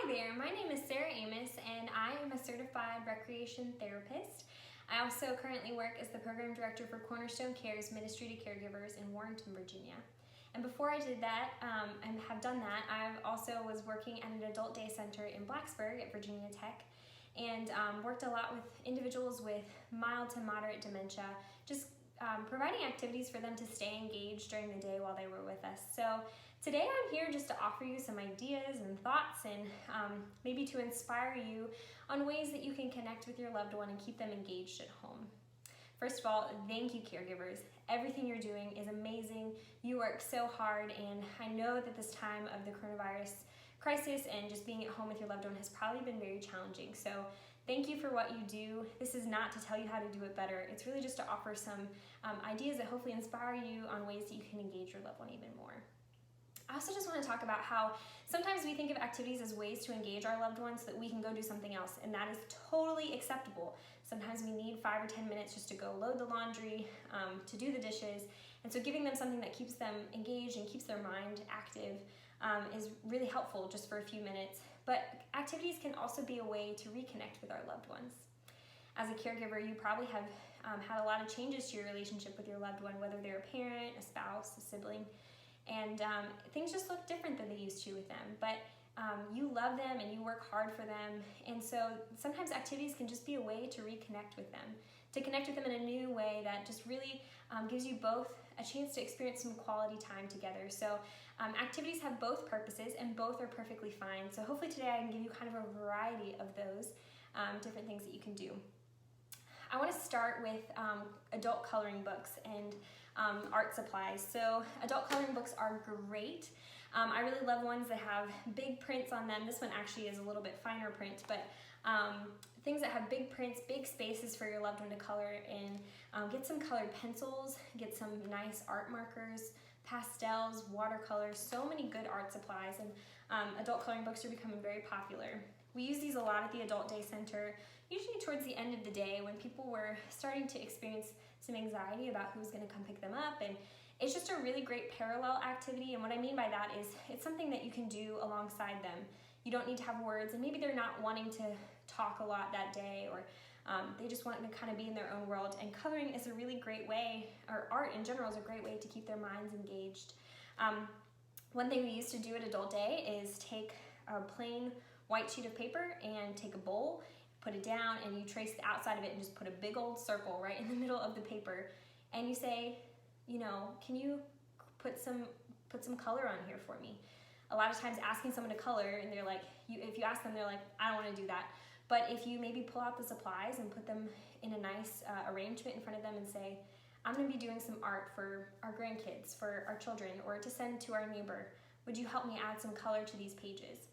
Hi there, my name is Sara Amos and I am a certified recreation therapist. I also currently work as the program director for Cornerstone Care's Ministry to Caregivers in Warrenton, Virginia. And before I did that, and have done that, I also was working at an adult day center in Blacksburg at Virginia Tech and worked a lot with individuals with mild to moderate dementia, just providing activities for them to stay engaged during the day while they were with us. So today I'm here just to offer you some ideas and thoughts and maybe to inspire you on ways that you can connect with your loved one and keep them engaged at home. First of all, thank you, caregivers. Everything you're doing is amazing. You work so hard, and I know that this time of the coronavirus crisis and just being at home with your loved one has probably been very challenging. So thank you for what you do. This is not to tell you how to do it better. It's really just to offer some ideas that hopefully inspire you on ways that you can engage your loved one even more. I also just want to talk about how sometimes we think of activities as ways to engage our loved ones so that we can go do something else, and that is totally acceptable. Sometimes we need 5 or 10 minutes just to go load the laundry, to do the dishes, and so giving them something that keeps them engaged and keeps their mind active is really helpful just for a few minutes. But activities can also be a way to reconnect with our loved ones. As a caregiver, you probably have had a lot of changes to your relationship with your loved one, whether they're a parent, a spouse, a sibling, and things just look different than they used to with them. But you love them and you work hard for them, and so sometimes activities can just be a way to reconnect with them, to connect with them in a new way that just really gives you both a chance to experience some quality time together. So activities have both purposes and both are perfectly fine. So hopefully today I can give you kind of a variety of those different things that you can do. I want to start with adult coloring books and art supplies. So adult coloring books are great. I really love ones that have big prints on them. This one actually is a little bit finer print, but things that have big prints, big spaces for your loved one to color in. Get some colored pencils, get some nice art markers, pastels, watercolors, so many good art supplies, and adult coloring books are becoming very popular. We use these a lot at the Adult Day Center, usually towards the end of the day when people were starting to experience some anxiety about who's going to come pick them up, and it's just a really great parallel activity. And what I mean by that is it's something that you can do alongside them. You don't need to have words, and maybe they're not wanting to talk a lot that day, or they just want to kind of be in their own world. And coloring is a really great way, or art in general is a great way to keep their minds engaged. One thing we used to do at Adult Day is take a plain white sheet of paper and take a bowl, put it down, and you trace the outside of it and just put a big old circle right in the middle of the paper, and you say, you know, can you put some color on here for me? A lot of times asking someone to color, and they're like, if you ask them, they're like, I don't want to do that. But if you maybe pull out the supplies and put them in a nice arrangement in front of them and say, I'm going to be doing some art for our grandkids, for our children, or to send to our neighbor. Would you help me add some color to these pages?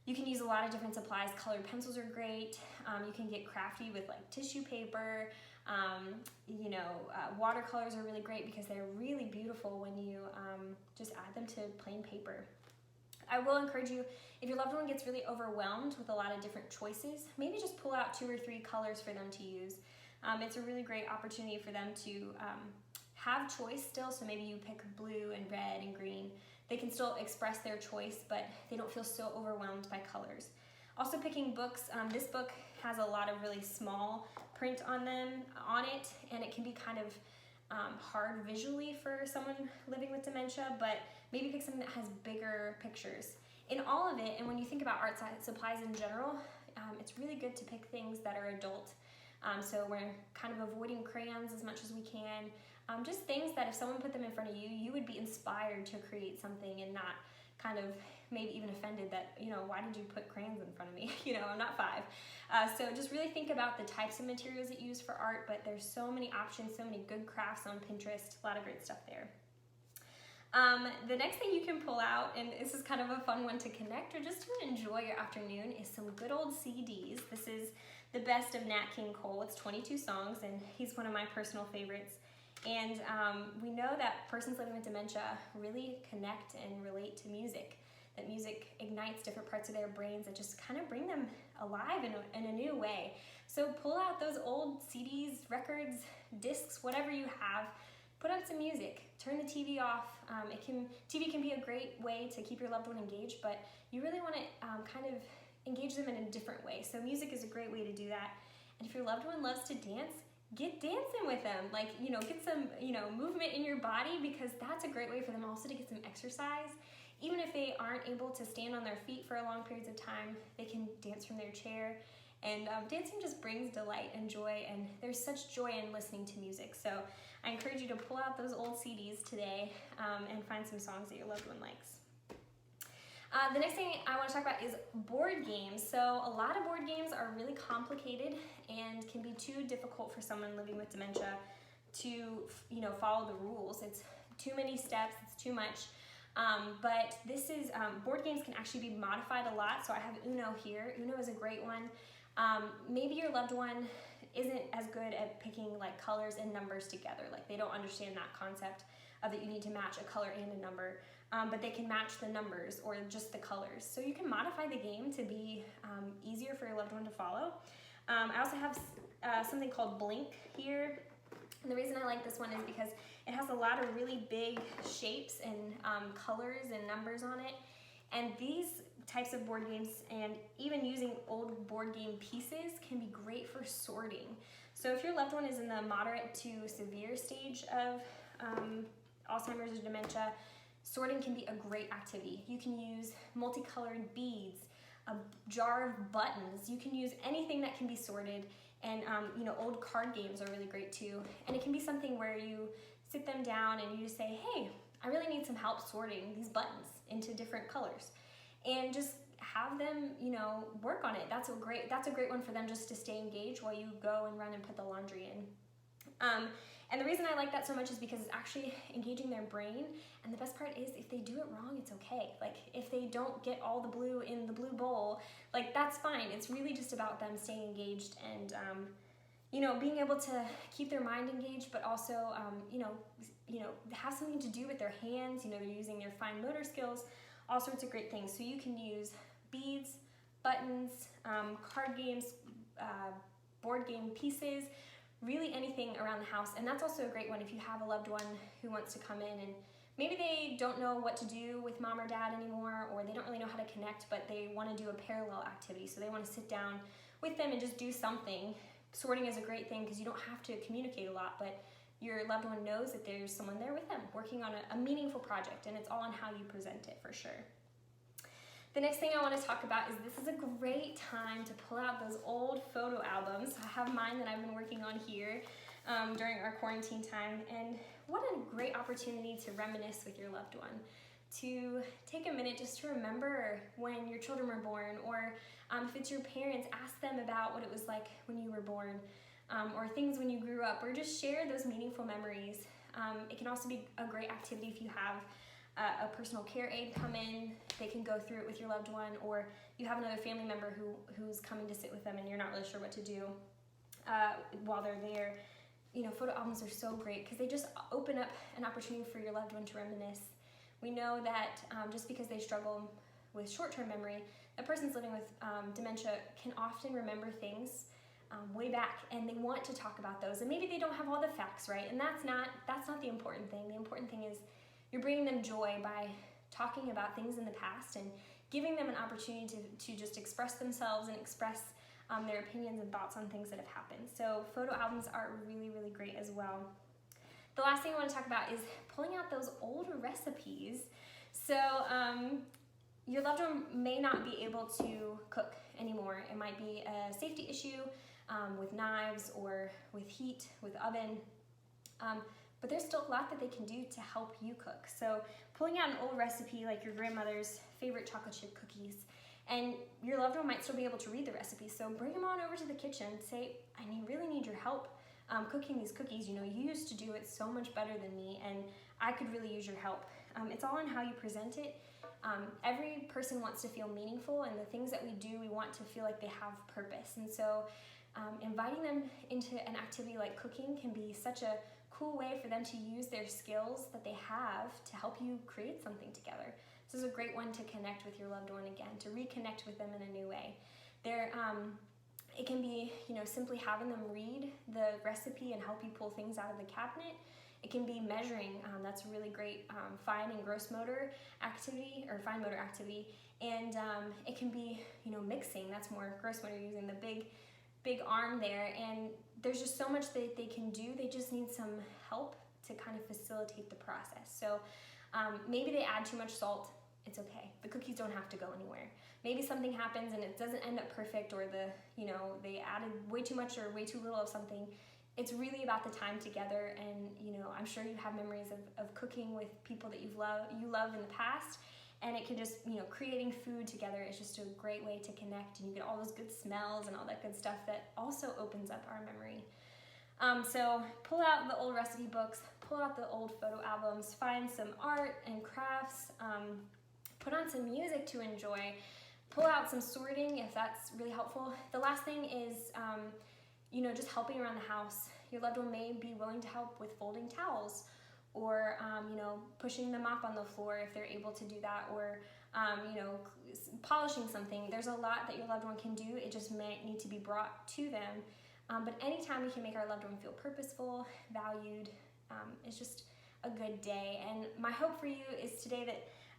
You can use a lot of different supplies. Colored pencils are great. You can get crafty with like tissue paper. Watercolors are really great because they're really beautiful when you just add them to plain paper. I will encourage you, if your loved one gets really overwhelmed with a lot of different choices, maybe just pull out 2 or 3 colors for them to use. It's a really great opportunity for them to have choice still, so maybe you pick blue and red and green. They can still express their choice, but they don't feel so overwhelmed by colors. Also picking books, this book has a lot of really small print on it, and it can be kind of hard visually for someone living with dementia, but maybe pick something that has bigger pictures. In all of it, and when you think about art supplies in general, it's really good to pick things that are adult. So we're kind of avoiding crayons as much as we can. Just things that if someone put them in front of you, you would be inspired to create something and not kind of maybe even offended that, why did you put crayons in front of me? I'm not 5. So just really think about the types of materials that you use for art, but there's so many options, so many good crafts on Pinterest, a lot of great stuff there. The next thing you can pull out, and this is kind of a fun one to connect or just to enjoy your afternoon, is some good old CDs. This is the best of Nat King Cole. It's 22 songs, and he's one of my personal favorites. And we know that persons living with dementia really connect and relate to music, that music ignites different parts of their brains that just kind of bring them alive in a new way. So pull out those old CDs, records, discs, whatever you have, put on some music, turn the TV off. TV can be a great way to keep your loved one engaged, but you really want to kind of engage them in a different way. So music is a great way to do that. And if your loved one loves to dance, get dancing with them. Like, get some, movement in your body, because that's a great way for them also to get some exercise. Even if they aren't able to stand on their feet for long periods of time, they can dance from their chair. And dancing just brings delight and joy, and there's such joy in listening to music. So I encourage you to pull out those old CDs today and find some songs that your loved one likes. The next thing I want to talk about is board games. So a lot of board games are really complicated and can be too difficult for someone living with dementia to follow the rules. It's too many steps, it's too much. But this is, board games can actually be modified a lot. So I have Uno here. Uno is a great one. Maybe your loved one isn't as good at picking like colors and numbers together. Like they don't understand that concept of that you need to match a color and a number, but they can match the numbers or just the colors. So you can modify the game to be easier for your loved one to follow. I also have something called Blink here. And the reason I like this one is because it has a lot of really big shapes and colors and numbers on it. And these types of board games, and even using old board game pieces, can be great for sorting. So if your loved one is in the moderate to severe stage of Alzheimer's or dementia, sorting can be a great activity. You can use multicolored beads, a jar of buttons. You can use anything that can be sorted. And old card games are really great too. And it can be something where you sit them down and you just say, hey, I really need some help sorting these buttons into different colors. And just have them, work on it. That's a great one for them just to stay engaged while you go and run and put the laundry in. And the reason I like that so much is because it's actually engaging their brain. And the best part is if they do it wrong, it's okay. Like if they don't get all the blue in the blue bowl, like that's fine. It's really just about them staying engaged and, being able to keep their mind engaged, but also, have something to do with their hands. They're using their fine motor skills, all sorts of great things. So you can use beads, buttons, card games, board game pieces, really anything around the house. And that's also a great one if you have a loved one who wants to come in and maybe they don't know what to do with mom or dad anymore, or they don't really know how to connect, but they want to do a parallel activity. So they want to sit down with them and just do something. Sorting is a great thing because you don't have to communicate a lot, but your loved one knows that there's someone there with them working on a meaningful project, and it's all on how you present it for sure. The next thing I want to talk about is this is a great time to pull out those old photo albums. I have mine that I've been working on here during our quarantine time, and what a great opportunity to reminisce with your loved one, to take a minute just to remember when your children were born, or if it's your parents, ask them about what it was like when you were born, or things when you grew up, or just share those meaningful memories. It can also be a great activity if you have a personal care aide come in. They can go through it with your loved one, or you have another family member who's coming to sit with them and you're not really sure what to do while they're there. Photo albums are so great because they just open up an opportunity for your loved one to reminisce. We know that just because they struggle with short-term memory, a person's living with dementia can often remember things way back, and they want to talk about those. And maybe they don't have all the facts right, and that's not the important thing. The important thing is you're bringing them joy by talking about things in the past and giving them an opportunity to just express themselves and express their opinions and thoughts on things that have happened. So photo albums are really, really great as well. The last thing I want to talk about is pulling out those old recipes. So your loved one may not be able to cook anymore. It might be a safety issue with knives or with heat, with oven. But there's still a lot that they can do to help you cook. So pulling out an old recipe like your grandmother's favorite chocolate chip cookies, and your loved one might still be able to read the recipe. So bring them on over to the kitchen. Say, I really need your help cooking these cookies. You used to do it so much better than me, and I could really use your help. It's all on how you present it. Every person wants to feel meaningful, and the things that we do, we want to feel like they have purpose. And so inviting them into an activity like cooking can be such a cool way for them to use their skills that they have to help you create something together. This is a great one to connect with your loved one again, to reconnect with them in a new way. It can be, simply having them read the recipe and help you pull things out of the cabinet. It can be measuring. That's a really great fine and gross motor activity, or fine motor activity. And it can be, mixing. That's more gross motor, using the big arm there. And there's just so much that they can do. They just need some help to kind of facilitate the process. So maybe they add too much salt. It's okay. The cookies don't have to go anywhere. Maybe something happens and it doesn't end up perfect, or they added way too much or way too little of something. It's really about the time together, and I'm sure you have memories of cooking with people that you love in the past, and it can just, creating food together is just a great way to connect, and you get all those good smells and all that good stuff that also opens up our memory. So pull out the old recipe books, pull out the old photo albums, find some art and crafts, put on some music to enjoy, pull out some sorting if that's really helpful. The last thing is, just helping around the house. Your loved one may be willing to help with folding towels, or, pushing the mop on the floor if they're able to do that, or, polishing something. There's a lot that your loved one can do. It just might need to be brought to them. But anytime we can make our loved one feel purposeful, valued, it's just a good day. And my hope for you is today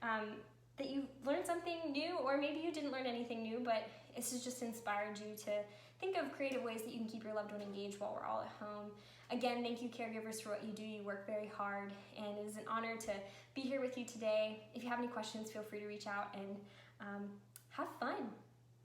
that you learned something new, or maybe you didn't learn anything new, but this has just inspired you to think of creative ways that you can keep your loved one engaged while we're all at home. Again, thank you, caregivers, for what you do. You work very hard, and it is an honor to be here with you today. If you have any questions, feel free to reach out, and have fun.